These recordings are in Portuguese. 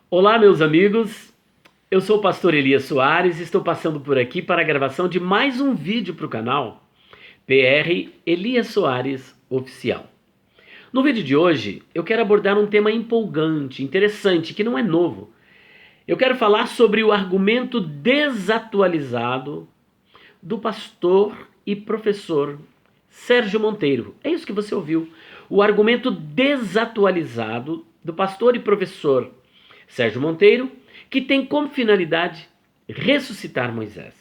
Olá, meus amigos. Eu sou o pastor Elias Soares e estou passando por aqui para a gravação de mais um vídeo para o canal PR Elias Soares Oficial. No vídeo de hoje, eu quero abordar um tema empolgante, interessante, que não é novo. Eu quero falar sobre o argumento desatualizado do pastor e professor Sérgio Monteiro. É isso que você ouviu. O argumento desatualizado do pastor e professor Sérgio Monteiro, que tem como finalidade ressuscitar Moisés.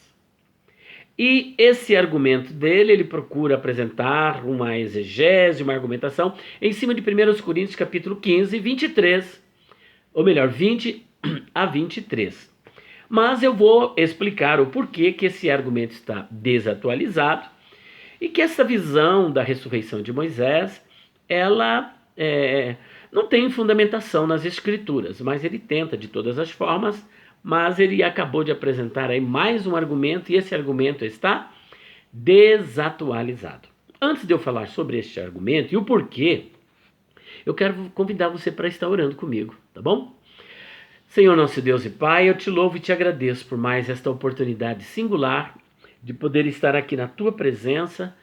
E esse argumento dele, ele procura apresentar uma exegese, uma argumentação em cima de 1 Coríntios capítulo 15, 23, ou melhor, 20 a 23. Mas eu vou explicar o porquê que esse argumento está desatualizado e que essa visão da ressurreição de Moisés, ela não tem fundamentação nas escrituras, mas ele tenta de todas as formas, mas ele acabou de apresentar aí mais um argumento e esse argumento está desatualizado. Antes de eu falar sobre este argumento e o porquê, eu quero convidar você para estar orando comigo, tá bom? Senhor nosso Deus e Pai, eu te louvo e te agradeço por mais esta oportunidade singular de poder estar aqui na tua presença,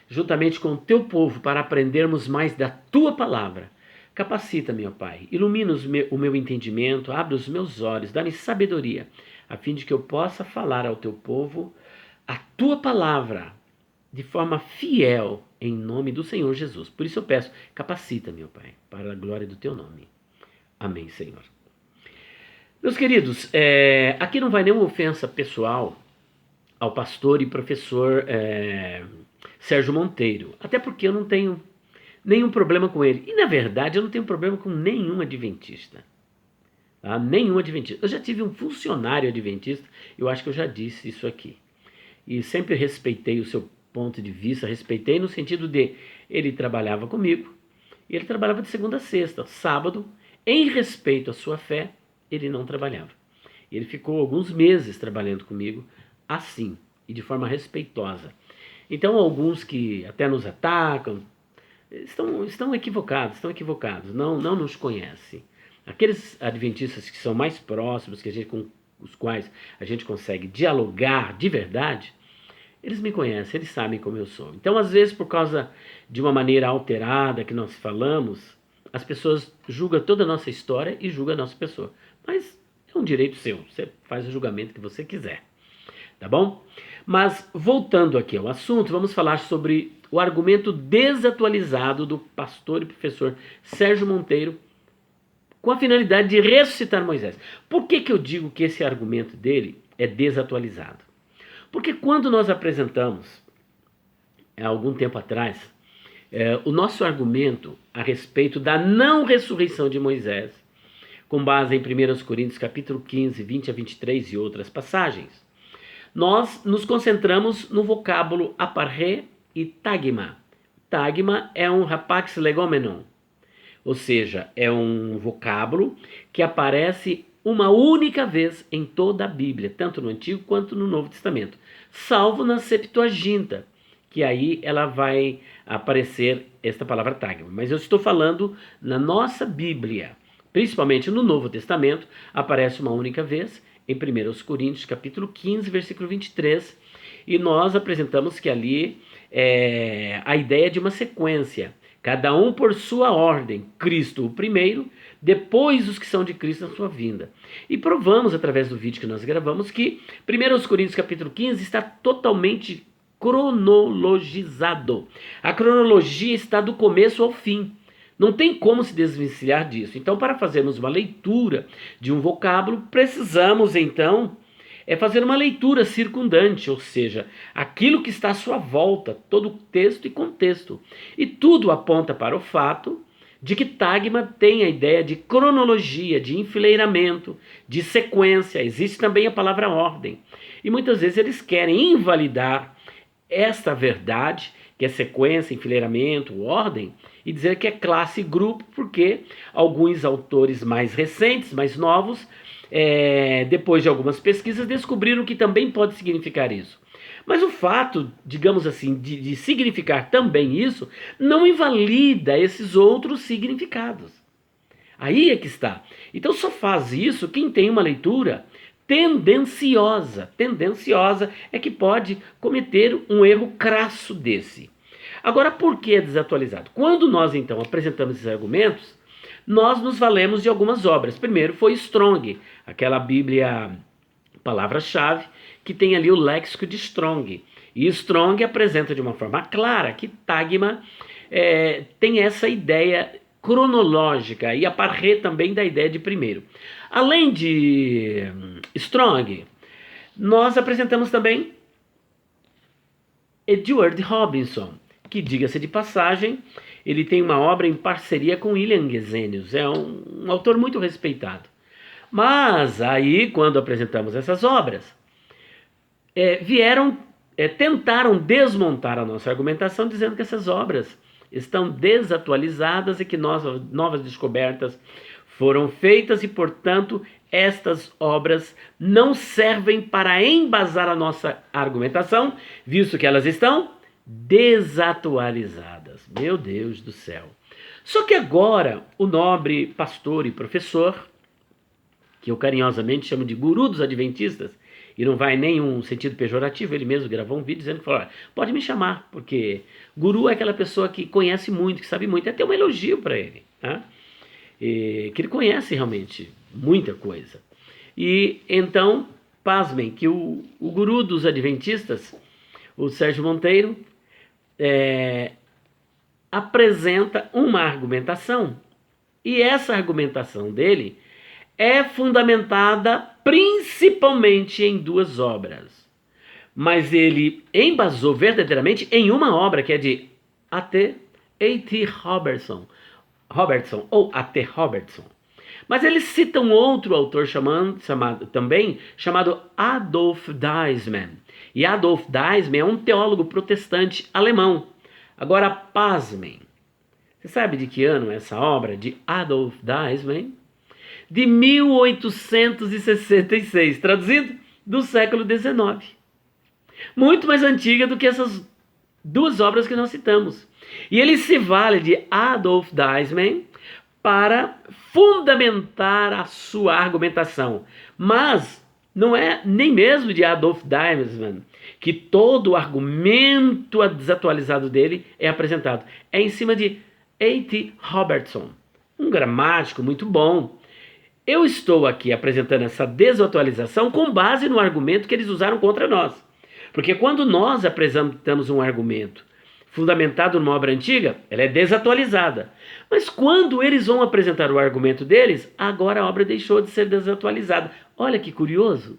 juntamente com o teu povo, para aprendermos mais da tua palavra. Capacita-me, ó Pai, ilumina o meu entendimento, abre os meus olhos, dá-me sabedoria, a fim de que eu possa falar ao teu povo a tua palavra de forma fiel, em nome do Senhor Jesus. Por isso eu peço, capacita-me, ó Pai, para a glória do teu nome. Amém, Senhor. Meus queridos, aqui não vai nenhuma ofensa pessoal ao pastor e professor Sérgio Monteiro, até porque eu não tenho nenhum problema com ele. E na verdade eu não tenho problema com nenhum adventista. Tá? Nenhum adventista. Eu já tive um funcionário adventista, eu acho que eu já disse isso aqui. E sempre respeitei o seu ponto de vista, respeitei no sentido de ele trabalhava comigo, e ele trabalhava de segunda a sexta, sábado, em respeito à sua fé, ele não trabalhava. Ele ficou alguns meses trabalhando comigo assim, e de forma respeitosa. Então alguns que até nos atacam, estão equivocados, não nos conhecem. Aqueles adventistas que são mais próximos, com os quais a gente consegue dialogar de verdade, eles me conhecem, eles sabem como eu sou. Então, às vezes, por causa de uma maneira alterada que nós falamos, as pessoas julgam toda a nossa história e julgam a nossa pessoa. Mas é um direito seu, você faz o julgamento que você quiser, tá bom? Mas, voltando aqui ao assunto, vamos falar sobre o argumento desatualizado do pastor e professor Sérgio Monteiro com a finalidade de ressuscitar Moisés. Por que eu digo que esse argumento dele é desatualizado? Porque quando nós apresentamos, há algum tempo atrás, o nosso argumento a respeito da não ressurreição de Moisés, com base em 1 Coríntios capítulo 15, 20 a 23 e outras passagens, nós nos concentramos no vocábulo aparré e tagma. Tagma é um rapax legomenon, ou seja, é um vocábulo que aparece uma única vez em toda a Bíblia, tanto no Antigo quanto no Novo Testamento, salvo na Septuaginta, que aí ela vai aparecer esta palavra tagma. Mas eu estou falando na nossa Bíblia, principalmente no Novo Testamento, aparece uma única vez em 1 Coríntios capítulo 15, versículo 23, e nós apresentamos que ali a ideia de uma sequência, cada um por sua ordem, Cristo o primeiro, depois os que são de Cristo na sua vinda. E provamos através do vídeo que nós gravamos que 1 Coríntios capítulo 15 está totalmente cronologizado. A cronologia está do começo ao fim. Não tem como se desvencilhar disso. Então, para fazermos uma leitura de um vocábulo, precisamos então fazer uma leitura circundante, ou seja, aquilo que está à sua volta, todo o texto e contexto. E tudo aponta para o fato de que tagma tem a ideia de cronologia, de enfileiramento, de sequência. Existe também a palavra ordem. E muitas vezes eles querem invalidar esta verdade, que é sequência, enfileiramento, ordem, e dizer que é classe e grupo, porque alguns autores mais recentes, mais novos, depois de algumas pesquisas, descobriram que também pode significar isso. Mas o fato, digamos assim, de significar também isso, não invalida esses outros significados. Aí é que está. Então só faz isso quem tem uma leitura tendenciosa. Tendenciosa é que pode cometer um erro crasso desse. Agora, por que é desatualizado? Quando nós então apresentamos esses argumentos, nós nos valemos de algumas obras. Primeiro foi Strong, aquela Bíblia palavra-chave que tem ali o léxico de Strong. E Strong apresenta de uma forma clara que Tagma tem essa ideia cronológica e a Parré também da ideia de primeiro. Além de Strong, nós apresentamos também Edward Robinson, que, diga-se de passagem, ele tem uma obra em parceria com William Gesenius, é um autor muito respeitado. Mas aí, quando apresentamos essas obras, tentaram desmontar a nossa argumentação, dizendo que essas obras estão desatualizadas e que novas descobertas foram feitas e, portanto, estas obras não servem para embasar a nossa argumentação, visto que elas estão desatualizadas. Meu Deus do céu. Só que agora o nobre pastor e professor, que eu carinhosamente chamo de guru dos adventistas, e não vai em nenhum sentido pejorativo, ele mesmo gravou um vídeo dizendo que falou, pode me chamar, porque guru é aquela pessoa que conhece muito, que sabe muito, é até um elogio para ele, né? Que ele conhece realmente muita coisa. E então, pasmem, que o guru dos adventistas, o Sérgio Monteiro, apresenta uma argumentação, e essa argumentação dele é fundamentada principalmente em duas obras. Mas ele embasou verdadeiramente em uma obra que é de A.T. Robertson, ou A.T. Robertson. Mas ele cita um outro autor chamado Adolf Deismann. E Adolf Deismann é um teólogo protestante alemão. Agora, pasmem. Você sabe de que ano é essa obra de Adolf Deismann? De 1866, traduzindo, do século XIX. Muito mais antiga do que essas duas obras que nós citamos. E ele se vale de Adolf Deismann para fundamentar a sua argumentação. Mas não é nem mesmo de Adolf Deismann que todo o argumento desatualizado dele é apresentado. É em cima de A.T. Robertson, um gramático muito bom. Eu estou aqui apresentando essa desatualização com base no argumento que eles usaram contra nós. Porque quando nós apresentamos um argumento fundamentado numa obra antiga, ela é desatualizada. Mas quando eles vão apresentar o argumento deles, agora a obra deixou de ser desatualizada. Olha que curioso.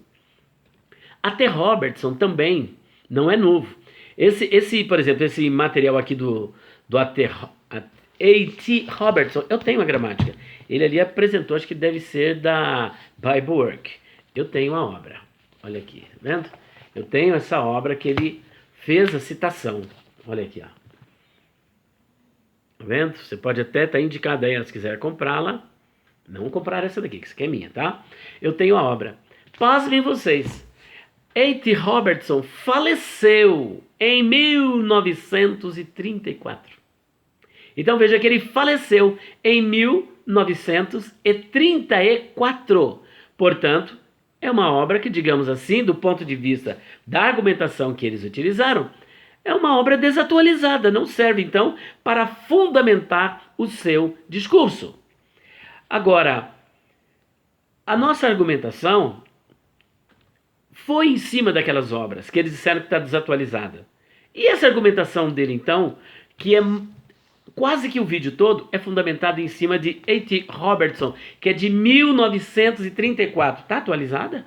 A.T. Robertson também não é novo. Por exemplo, esse material aqui do A.T. Robertson, eu tenho a gramática. Ele ali apresentou, acho que deve ser da Bible Work. Eu tenho a obra. Olha aqui, tá vendo? Eu tenho essa obra que ele fez a citação. Olha aqui, ó. Tá vendo? Você pode até estar indicado aí, se quiser comprá-la. Não comprar essa daqui, que essa aqui é minha, tá? Eu tenho a obra. Pasmem vocês. A.T. Robertson faleceu em 1934. Então veja que ele faleceu em 1934. Portanto, é uma obra que, digamos assim, do ponto de vista da argumentação que eles utilizaram, é uma obra desatualizada, não serve então para fundamentar o seu discurso. Agora, a nossa argumentação foi em cima daquelas obras que eles disseram que está desatualizada. E essa argumentação dele, então, que é quase que o vídeo todo, é fundamentado em cima de A.T. Robertson, que é de 1934. Está atualizada?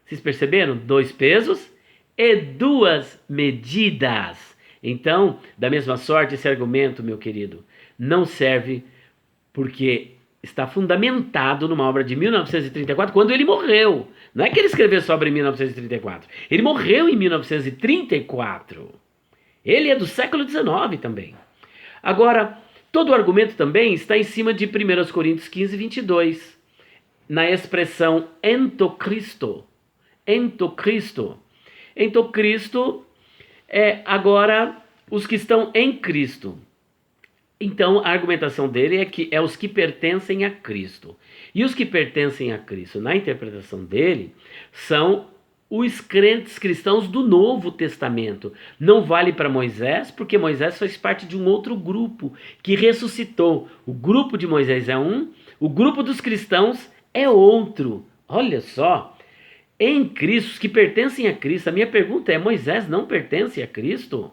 Vocês perceberam? 2 pesos e 2 medidas. Então, da mesma sorte, esse argumento, meu querido, não serve porque está fundamentado numa obra de 1934, quando ele morreu. Não é que ele escreveu essa obra em 1934. Ele morreu em 1934. Ele é do século XIX também. Agora, todo o argumento também está em cima de 1 Coríntios 15, 22, na expressão entocristo. Entocristo. Entocristo é agora os que estão em Cristo. Então, a argumentação dele é que é os que pertencem a Cristo. E os que pertencem a Cristo, na interpretação dele, são os crentes cristãos do Novo Testamento. Não vale para Moisés, porque Moisés faz parte de um outro grupo que ressuscitou. O grupo de Moisés é um, o grupo dos cristãos é outro. Olha só, em Cristo, os que pertencem a Cristo, a minha pergunta é: Moisés não pertence a Cristo?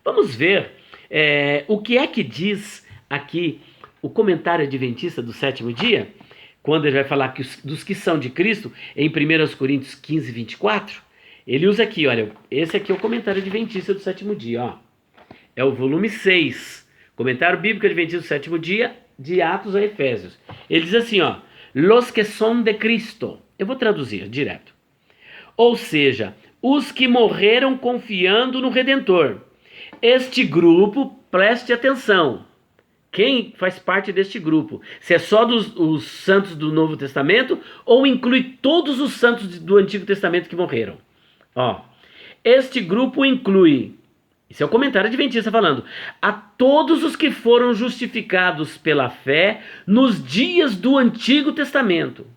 Vamos ver o que é que diz aqui o comentário adventista do sétimo dia, quando ele vai falar que dos que são de Cristo, em 1 Coríntios 15, 24, ele usa aqui, olha, esse aqui é o comentário adventista do sétimo dia, ó. É o volume 6, comentário bíblico adventista do sétimo dia, de Atos a Efésios. Ele diz assim, ó: los que son de Cristo. Eu vou traduzir direto. Ou seja, os que morreram confiando no Redentor. Este grupo, preste atenção, quem faz parte deste grupo? Se é só os santos do Novo Testamento ou inclui todos os santos do Antigo Testamento que morreram? Ó, este grupo inclui, esse é o comentário adventista falando, a todos os que foram justificados pela fé nos dias do Antigo Testamento.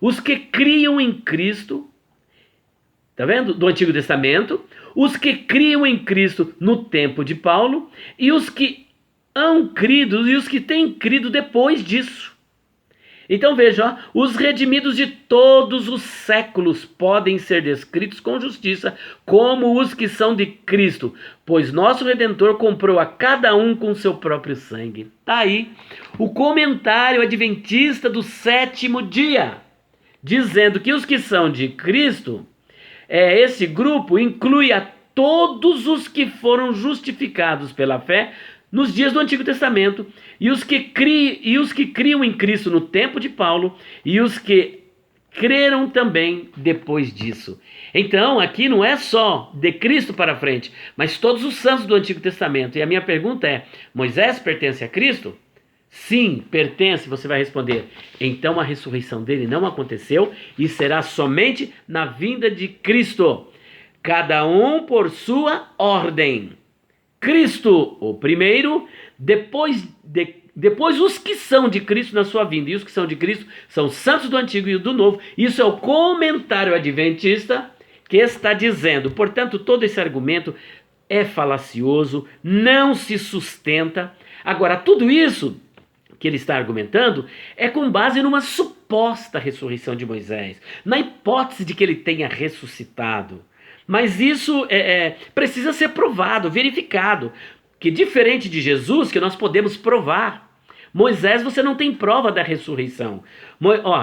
Os que criam em Cristo, tá vendo? Do Antigo Testamento, os que criam em Cristo no tempo de Paulo e os que hão crido e os que têm crido depois disso. Então veja, ó, os redimidos de todos os séculos podem ser descritos com justiça como os que são de Cristo, pois nosso Redentor comprou a cada um com seu próprio sangue. Tá aí o comentário adventista do sétimo dia, dizendo que os que são de Cristo, esse grupo inclui a todos os que foram justificados pela fé nos dias do Antigo Testamento, e os que criam em Cristo no tempo de Paulo, e os que creram também depois disso. Então, aqui não é só de Cristo para frente, mas todos os santos do Antigo Testamento. E a minha pergunta é: Moisés pertence a Cristo? Sim, pertence. Você vai responder: então a ressurreição dele não aconteceu e será somente na vinda de Cristo. Cada um por sua ordem. Cristo, o primeiro, depois os que são de Cristo na sua vinda. E os que são de Cristo são os santos do Antigo e do Novo. Isso é o comentário adventista que está dizendo. Portanto, todo esse argumento é falacioso, não se sustenta. Agora, tudo isso que ele está argumentando é com base numa suposta ressurreição de Moisés, na hipótese de que ele tenha ressuscitado. Mas isso precisa ser provado, verificado, que diferente de Jesus, que nós podemos provar, Moisés você não tem prova da ressurreição.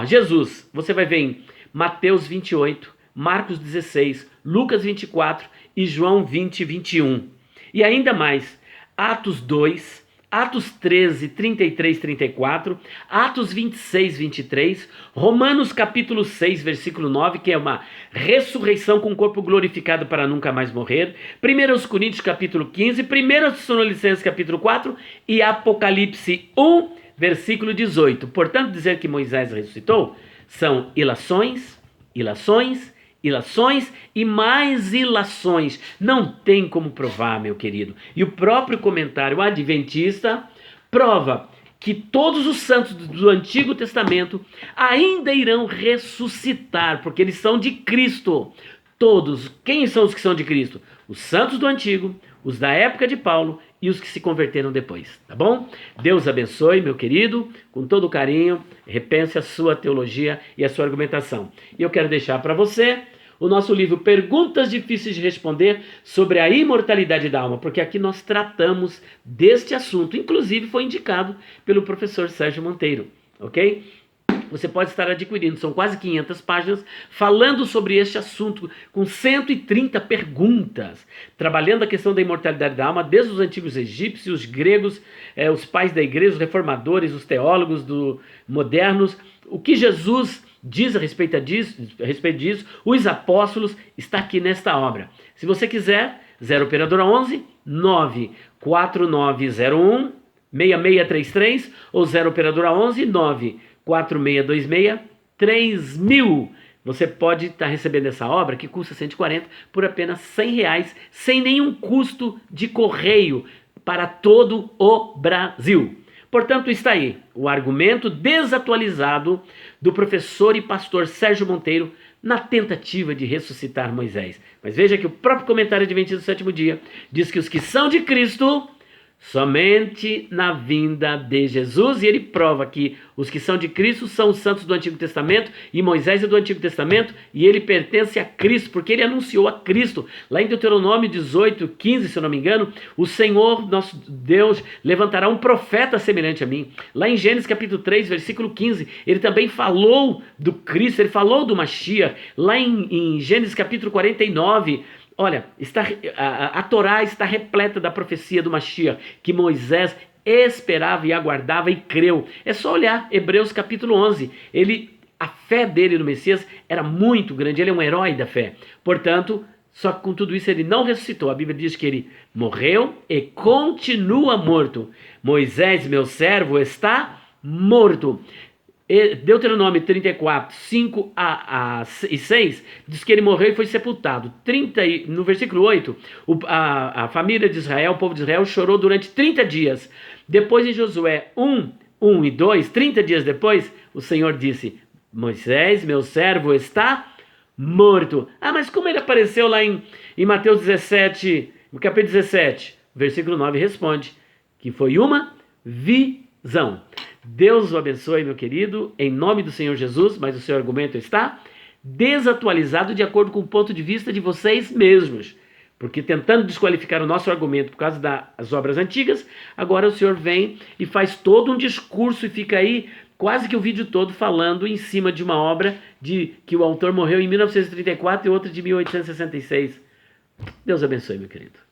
Jesus, você vai ver em Mateus 28, Marcos 16, Lucas 24 e João 20, 21. E ainda mais, Atos 2, Atos 13, 33, 34, Atos 26, 23, Romanos capítulo 6, versículo 9, que é uma ressurreição com o corpo glorificado para nunca mais morrer, 1 Coríntios capítulo 15, 1 Tessalonicenses capítulo 4 e Apocalipse 1, versículo 18. Portanto, dizer que Moisés ressuscitou são ilações, ilações, ilações e mais ilações. Não tem como provar, meu querido. E o próprio comentário adventista prova que todos os santos do Antigo Testamento ainda irão ressuscitar, porque eles são de Cristo. Todos. Quem são os que são de Cristo? Os santos do Antigo, os da época de Paulo e os que se converteram depois, tá bom? Deus abençoe, meu querido, com todo carinho, repense a sua teologia e a sua argumentação. E eu quero deixar para você o nosso livro Perguntas Difíceis de Responder sobre a imortalidade da alma, porque aqui nós tratamos deste assunto, inclusive foi indicado pelo professor Sérgio Monteiro, ok? Você pode estar adquirindo, são quase 500 páginas falando sobre este assunto, com 130 perguntas, trabalhando a questão da imortalidade da alma, desde os antigos egípcios, os gregos, os pais da igreja, os reformadores, os teólogos modernos, o que Jesus diz a respeito disso, os apóstolos, está aqui nesta obra. Se você quiser, 0 operadora 11 94901 6633 ou 0 operadora 11 94626 3000. Você pode estar recebendo essa obra que custa 140 por apenas R$100, sem nenhum custo de correio. para todo o Brasil. Portanto, está aí o argumento desatualizado do professor e pastor Sérgio Monteiro na tentativa de ressuscitar Moisés. Mas veja que o próprio comentário adventista do sétimo dia diz que os que são de Cristo somente na vinda de Jesus, e ele prova que os que são de Cristo são os santos do Antigo Testamento, e Moisés é do Antigo Testamento, e ele pertence a Cristo, porque ele anunciou a Cristo. Lá em Deuteronômio 18, 15, se eu não me engano, o Senhor, nosso Deus, levantará um profeta semelhante a mim. Lá em Gênesis capítulo 3, versículo 15, ele também falou do Cristo, ele falou do Mashiach. Lá em Gênesis capítulo 49, olha, a Torá está repleta da profecia do Mashiach, que Moisés esperava e aguardava e creu. É só olhar Hebreus capítulo 11. A fé dele no Messias era muito grande, ele é um herói da fé. Portanto, só que com tudo isso ele não ressuscitou. A Bíblia diz que ele morreu e continua morto. Moisés, meu servo, está morto. Deuteronômio 34, 5 e 6, diz que ele morreu e foi sepultado. No versículo 8, a família de Israel, o povo de Israel, chorou durante 30 dias. Depois em Josué 1 e 2, 30 dias depois, o Senhor disse: Moisés, meu servo, está morto. Mas como ele apareceu lá em Mateus 17, no capítulo 17, versículo 9, responde que foi uma visão. Deus o abençoe, meu querido, em nome do Senhor Jesus, mas o seu argumento está desatualizado de acordo com o ponto de vista de vocês mesmos. Porque tentando desqualificar o nosso argumento por causa das obras antigas, agora o Senhor vem e faz todo um discurso e fica aí quase que o vídeo todo falando em cima de uma obra de que o autor morreu em 1934 e outra de 1866. Deus abençoe, meu querido.